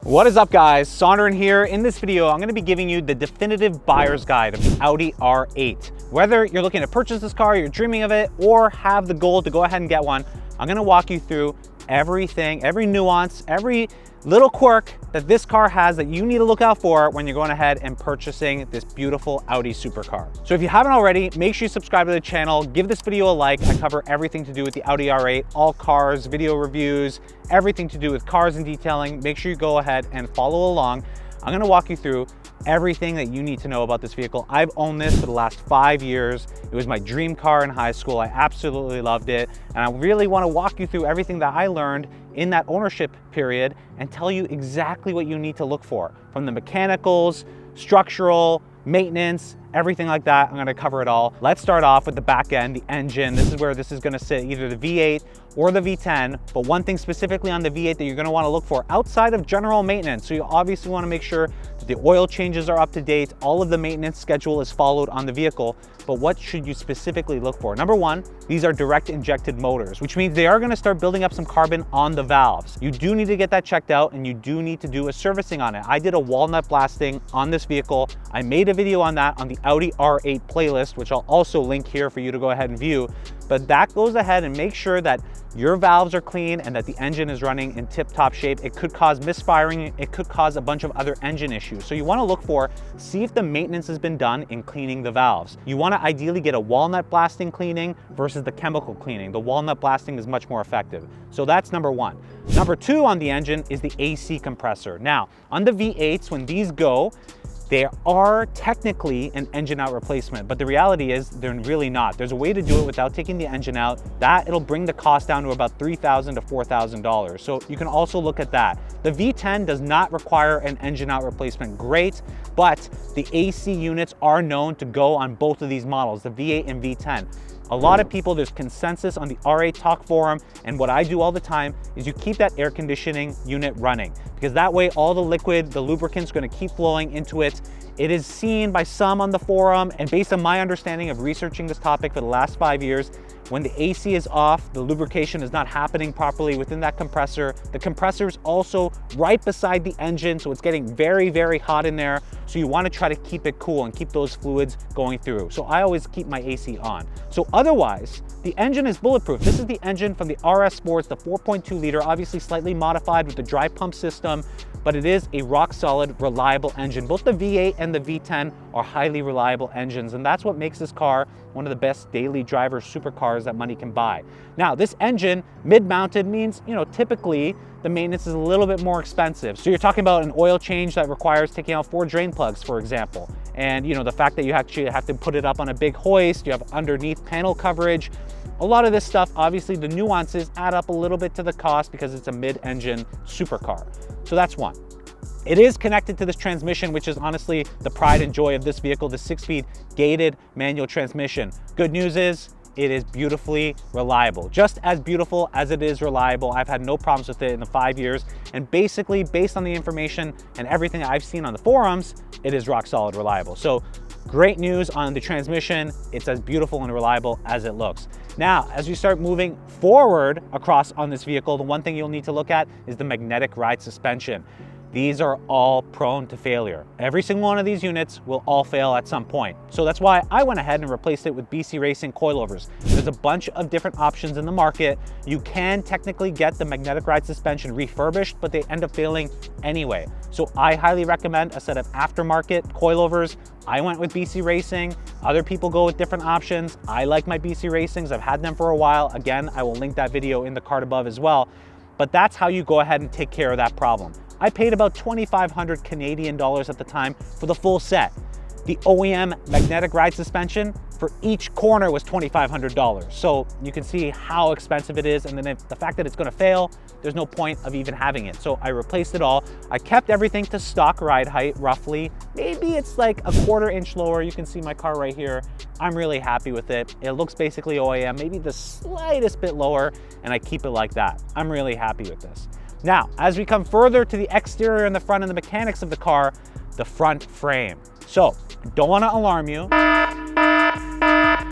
What is up, guys? Sonduren here. In this video, I'm going to be giving you the definitive buyer's guide of the Audi R8. Whether you're looking to purchase this car, you're dreaming of it, or have the goal to go ahead and get one, I'm going to walk you through everything, every nuance, every little quirk that this car has that you need to look out for when you're going ahead and purchasing this beautiful Audi supercar. So if you haven't already, make sure you subscribe to the channel, give this video a like. I cover everything to do with the Audi R8, all cars, video reviews, everything to do with cars and detailing. Make sure you go ahead and follow along. I'm going to walk you through everything that you need to know about this vehicle. I've owned this for the last 5 years. It was my dream car in high school. I absolutely loved it. And I really want to walk you through everything that I learned in that ownership period and tell you exactly what you need to look for, from the mechanicals, structural, maintenance, everything like that. I'm going to cover it all. Let's start off with the back end, the engine. This is where this is going to sit, either the V8 or the V10. But one thing specifically on the V8 that you're going to want to look for outside of general maintenance. So you obviously want to make sure that the oil changes are up to date, all of the maintenance schedule is followed on the vehicle. But what should you specifically look for? Number one, these are direct injected motors, which means they are going to start building up some carbon on the valves. You do need to get that checked out, and you do need to do a servicing on it. I did a walnut blasting on this vehicle. I made a video on that on the Audi R8 playlist, which I'll also link here for you to go ahead and view. But that goes ahead and make sure that your valves are clean and that the engine is running in tip-top shape. It could cause misfiring. It could cause a bunch of other engine issues. So you want to look for, see if the maintenance has been done in cleaning the valves. You want to ideally get a walnut blasting cleaning versus the chemical cleaning. The walnut blasting is much more effective. So that's number one. Number two on the engine is the AC compressor. Now, on the V8s, when these go, they are technically an engine out replacement, but the reality is they're really not. There's a way to do it without taking the engine out. It'll bring the cost down to about $3,000 to $4,000. So you can also look at that. The V10 does not require an engine out replacement. Great, but the AC units are known to go on both of these models, the V8 and V10. A lot of people, there's consensus on the R8 Talk forum, and what I do all the time is you keep that air conditioning unit running, because that way all the liquid, the lubricant's going to keep flowing into it. It is seen by some on the forum, and based on my understanding of researching this topic for the last 5 years, when the AC is off, the lubrication is not happening properly within that compressor. The compressor is also right beside the engine, so it's getting very, very hot in there. So you want to try to keep it cool and keep those fluids going through. So I always keep my AC on. So otherwise, the engine is bulletproof. This is the engine from the RS Sports, the 4.2 liter, obviously slightly modified with the dry pump system, but it is a rock solid, reliable engine. Both the V8 and the V10 are highly reliable engines, and that's what makes this car one of the best daily driver supercars that money can buy. Now, this engine mid-mounted means, typically the maintenance is a little bit more expensive. So you're talking about an oil change that requires taking out 4 drain plugs, for example. And the fact that you actually have to put it up on a big hoist, you have underneath panel coverage. A lot of this stuff, obviously the nuances add up a little bit to the cost because it's a mid-engine supercar. So that's one. It is connected to this transmission, which is honestly the pride and joy of this vehicle, the 6-speed gated manual transmission. Good news is it is beautifully reliable, just as beautiful as it is reliable. I've had no problems with it in the 5 years. And basically, based on the information and everything I've seen on the forums, it is rock solid reliable. So great news on the transmission. It's as beautiful and reliable as it looks. Now, as you start moving forward across on this vehicle, the one thing you'll need to look at is the magnetic ride suspension. These are all prone to failure. Every single one of these units will all fail at some point. So that's why I went ahead and replaced it with BC Racing coilovers. There's a bunch of different options in the market. You can technically get the magnetic ride suspension refurbished, but they end up failing anyway. So I highly recommend a set of aftermarket coilovers. I went with BC Racing. Other people go with different options. I like my BC Racings. I've had them for a while. Again, I will link that video in the card above as well. But that's how you go ahead and take care of that problem. I paid about 2,500 Canadian dollars at the time for the full set. The OEM magnetic ride suspension for each corner was $2,500. So you can see how expensive it is. And then the fact that it's going to fail, there's no point of even having it. So I replaced it all. I kept everything to stock ride height, roughly. Maybe it's like a 1/4 inch lower. You can see my car right here. I'm really happy with it. It looks basically OEM, maybe the slightest bit lower, and I keep it like that. I'm really happy with this. Now, as we come further to the exterior and the front and the mechanics of the car, the front frame. So, don't want to alarm you,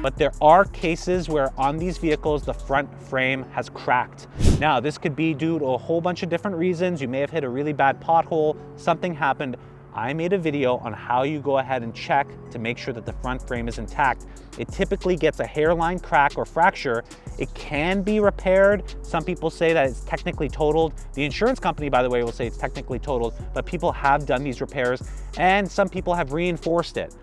But there are cases where on these vehicles, the front frame has cracked. Now, this could be due to a whole bunch of different reasons. You may have hit a really bad pothole, something happened. I made a video on how you go ahead and check to make sure that the front frame is intact. It typically gets a hairline crack or fracture. It can be repaired. Some people say that it's technically totaled. The insurance company, by the way, will say it's technically totaled, but people have done these repairs and some people have reinforced it.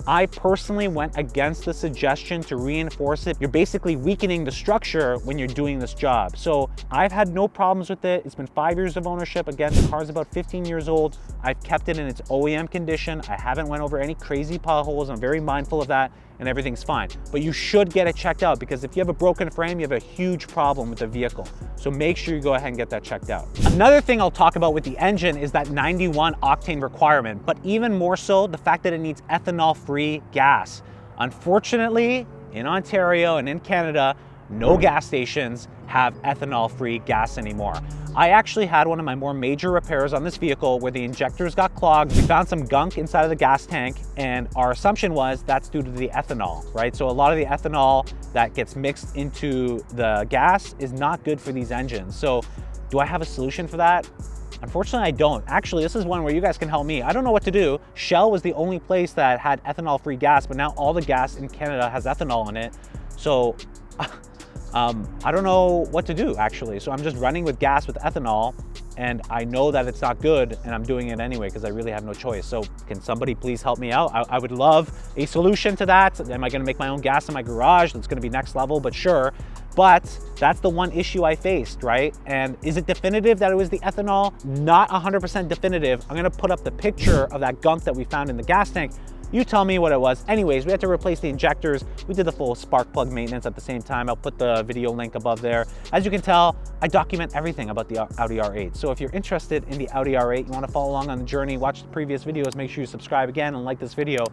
I personally went against the suggestion to reinforce it. You're basically weakening the structure when you're doing this job. So I've had no problems with it. It's been 5 years of ownership. Again, the car's about 15 years old. I've kept it in its OEM condition. I haven't went over any crazy potholes. I'm very mindful of that and everything's fine. But you should get it checked out because if you have a broken frame, you have a huge problem with the vehicle. So make sure you go ahead and get that checked out. Another thing I'll talk about with the engine is that 91 octane requirement, but even more so, the fact that it needs ethanol-free gas. Unfortunately, in Ontario and in Canada, no gas stations have ethanol-free gas anymore. I actually had one of my more major repairs on this vehicle where the injectors got clogged. We found some gunk inside of the gas tank and our assumption was that's due to the ethanol, right? So a lot of the ethanol that gets mixed into the gas is not good for these engines. So do I have a solution for that? Unfortunately, I don't. Actually, this is one where you guys can help me. I don't know what to do. Shell was the only place that had ethanol-free gas, but now all the gas in Canada has ethanol in it. So I don't know what to do actually. So I'm just running with gas with ethanol and I know that it's not good and I'm doing it anyway because I really have no choice. So can somebody please help me out? I would love a solution to that. Am I gonna make my own gas in my garage? That's gonna be next level, but sure. But that's the one issue I faced, right? And is it definitive that it was the ethanol? Not 100% definitive. I'm gonna put up the picture of that gunk that we found in the gas tank. You tell me what it was. Anyways, we had to replace the injectors. We did the full spark plug maintenance at the same time. I'll put the video link above there. As you can tell, I document everything about the Audi R8. So if you're interested in the Audi R8, you want to follow along on the journey, watch the previous videos, make sure you subscribe again and like this video.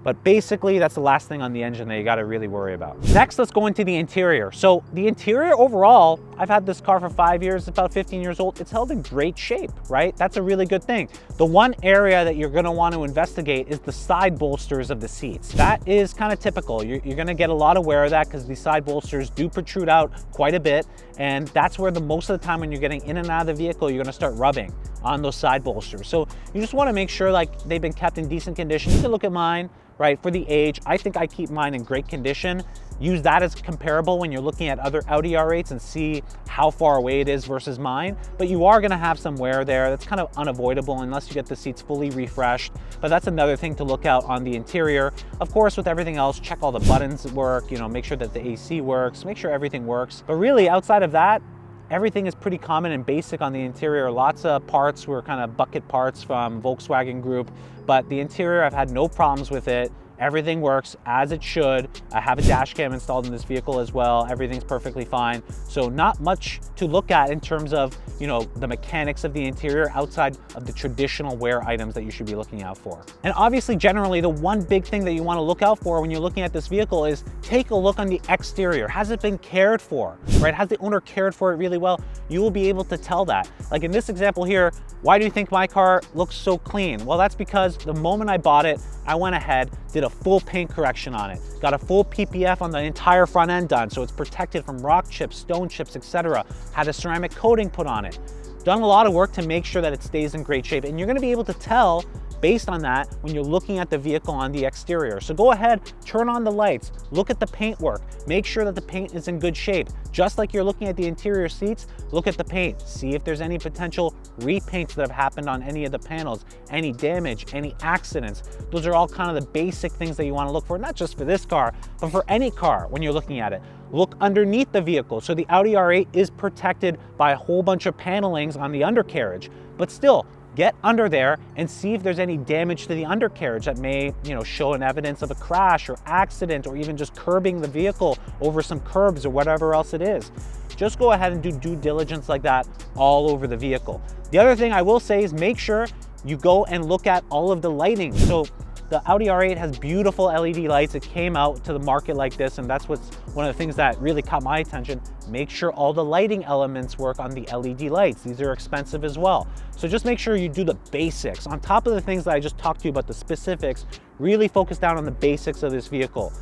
But basically, that's the last thing on the engine that you got to really worry about. Next, let's go into the interior. So the interior overall, I've had this car for 5 years, it's about 15 years old. It's held in great shape, right? That's a really good thing. The one area that you're going to want to investigate is the side bolsters of the seats. That is kind of typical. You're going to get a lot of wear of that because the side bolsters do protrude out quite a bit. And that's where most of the time when you're getting in and out of the vehicle, you're going to start rubbing on those side bolsters. So you just want to make sure like they've been kept in decent condition. You can look at mine. Right, for the age, I think I keep mine in great condition. Use that as comparable when you're looking at other Audi R8s and see how far away it is versus mine. But you are gonna have some wear there. That's kind of unavoidable unless you get the seats fully refreshed. But that's another thing to look out on the interior. Of course, with everything else, check all the buttons work, make sure that the AC works, make sure everything works. But really, outside of that, everything is pretty common and basic on the interior. Lots of parts were kind of bucket parts from Volkswagen Group, but the interior, I've had no problems with it. Everything works as it should. I have a dash cam installed in this vehicle as well. Everything's perfectly fine. So not much to look at in terms of, the mechanics of the interior outside of the traditional wear items that you should be looking out for. And obviously, generally, the one big thing that you want to look out for when you're looking at this vehicle is take a look on the exterior. Has it been cared for, right? Has the owner cared for it really well? You will be able to tell that. Like in this example here, why do you think my car looks so clean? Well, that's because the moment I bought it, I went ahead, did a full paint correction on it, got a full PPF on the entire front end done, so it's protected from rock chips, stone chips, etc. Had a ceramic coating put on it. Done a lot of work to make sure that it stays in great shape, and you're gonna be able to tell based on that when you're looking at the vehicle on the exterior. So go ahead, turn on the lights, look at the paint work, make sure that the paint is in good shape. Just like you're looking at the interior seats, look at the paint, see if there's any potential repaints that have happened on any of the panels, any damage, any accidents. Those are all kind of the basic things that you want to look for, not just for this car, but for any car when you're looking at it. Look underneath the vehicle. So the Audi R8 is protected by a whole bunch of panelings on the undercarriage, but still, get under there and see if there's any damage to the undercarriage that may, show an evidence of a crash or accident or even just curbing the vehicle over some curbs or whatever else it is. Just go ahead and do due diligence like that all over the vehicle. The other thing I will say is make sure you go and look at all of the lighting. So the Audi R8 has beautiful LED lights. It came out to the market like this, and that's what's one of the things that really caught my attention. Make sure all the lighting elements work on the LED lights. These are expensive as well. So just make sure you do the basics. On top of the things that I just talked to you about, the specifics, really focus down on the basics of this vehicle.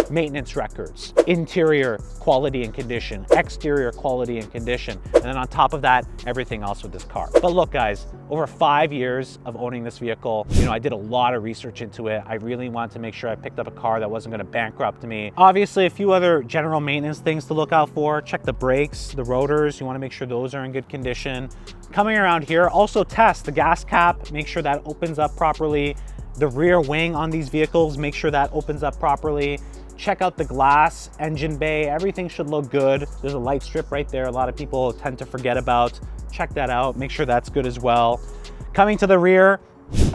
Maintenance records, interior quality and condition, exterior quality and condition, and then on top of that, everything else with this car. But look guys, over 5 years of owning this vehicle, I did a lot of research into it. I really wanted to make sure I picked up a car that wasn't gonna bankrupt me. Obviously, a few other general maintenance things to look out for. Check the brakes, the rotors, you wanna make sure those are in good condition. Coming around here, also test the gas cap, make sure that opens up properly. The rear wing on these vehicles, make sure that opens up properly. Check out the glass, engine bay, everything should look good. There's a light strip right there a lot of people tend to forget about. Check that out, make sure that's good as well. Coming to the rear,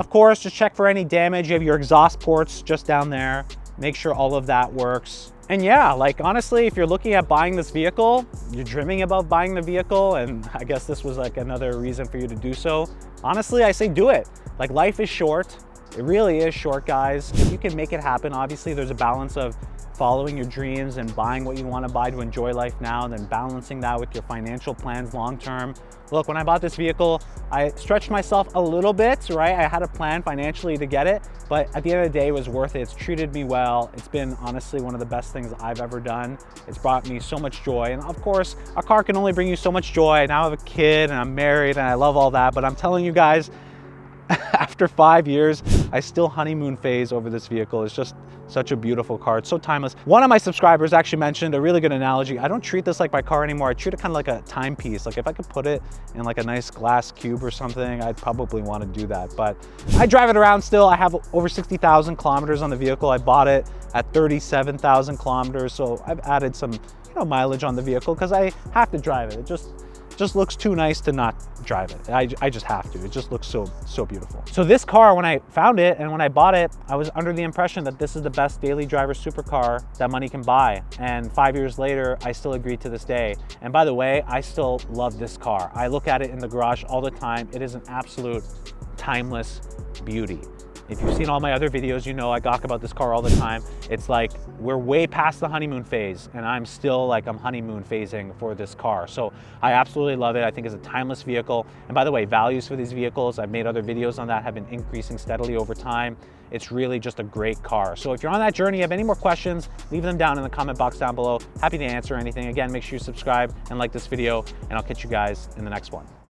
of course, just check for any damage. You have your exhaust ports just down there. Make sure all of that works. And yeah, like honestly, if you're looking at buying this vehicle, you're dreaming about buying the vehicle, and I guess this was like another reason for you to do so. Honestly, I say do it. Like life is short. It really is short, guys. If you can make it happen, obviously there's a balance of following your dreams and buying what you want to buy to enjoy life now, and then balancing that with your financial plans long term. Look, when I bought this vehicle, I stretched myself a little bit, right? I had a plan financially to get it, but at the end of the day, it was worth it. It's treated me well. It's been honestly one of the best things I've ever done. It's brought me so much joy. And of course, a car can only bring you so much joy. Now I have a kid and I'm married and I love all that, but I'm telling you guys, after 5 years, I still honeymoon phase over this vehicle. It's just such a beautiful car. It's so timeless. One of my subscribers actually mentioned a really good analogy. I don't treat this like my car anymore. I treat it kind of like a timepiece. Like if I could put it in like a nice glass cube or something, I'd probably want to do that. But I drive it around still. I have over 60,000 kilometers on the vehicle. I bought it at 37,000 kilometers. So I've added some mileage on the vehicle because I have to drive it. It just looks too nice to not drive it. I just have to. It just looks so beautiful. So this car, when I found it and when I bought it, I was under the impression that this is the best daily driver supercar that money can buy. And 5 years later, I still agree to this day. And by the way, I still love this car. I look at it in the garage all the time. It is an absolute timeless beauty. If you've seen all my other videos, you know I talk about this car all the time. It's like we're way past the honeymoon phase and I'm still like I'm honeymoon phasing for this car. So I absolutely love it. I think it's a timeless vehicle. And by the way, values for these vehicles, I've made other videos on that, have been increasing steadily over time. It's really just a great car. So if you're on that journey, you have any more questions, leave them down in the comment box down below. Happy to answer anything. Again, make sure you subscribe and like this video, and I'll catch you guys in the next one.